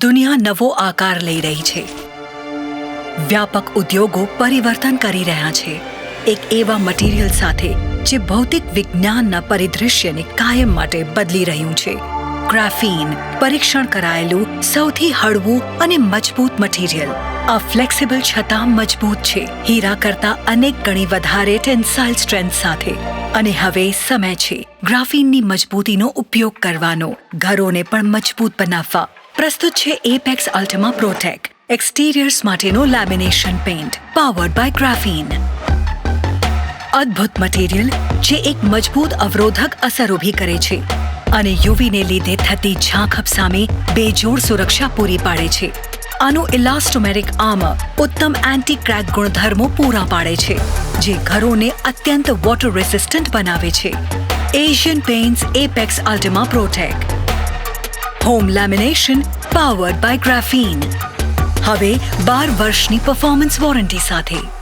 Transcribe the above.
દુનિયા નવો આકાર લઈ રહી છે. વ્યાપક ઉદ્યોગો પરિવર્તન કરી રહ્યા છે એક એવા મટીરીયલ સાથે જે ભૌતિક વિજ્ઞાનના પરિદૃશ્યને કાયમ માટે બદલી રહ્યું છે. ગ્રાફીન પરીક્ષણ કરાયેલું સૌથી હળવું અને મજબૂત મટીરીયલ. આ ફ્લેક્સિબલ છતાં મજબૂત છે, હીરા કરતાં અનેક ગણી વધારે ટેન્સાઇલ સ્ટ્રેન્થ સાથે. અને હવે સમય છે ગ્રાફીનની મજબૂતીનો ઉપયોગ કરવાનો, ઘરોને પણ મજબૂત બનાવવા. પ્રસ્તુત છે એપેક્સ અલ્ટિમા પ્રોટેક, એક્સટીરિયર્સ માટેનો લેમિનેશન પેઇન્ટ પાવર્ડ બાય ગ્રાફીન. અદ્ભુત મટીરીયલ જે એક મજબૂત અવરોધક અસર ઊભી કરે છે અને યુવીને લીધે થતી ઝાંખપ સામે બેજોડ સુરક્ષા પૂરી પાડે છે. આનું ઇલાસ્ટોમેરિક આર્મર ઉત્તમ એન્ટી ક્રેક ગુણધર્મો પૂરા પાડે છે જે ઘરોને અત્યંત વોટર રેસિસ્ટન્ટ બનાવે છે. Asian Paints Apex Ultima Protek home lamination powered by graphene. હવે 12 વર્ષની પરફોર્મન્સ વોરંટી સાથે.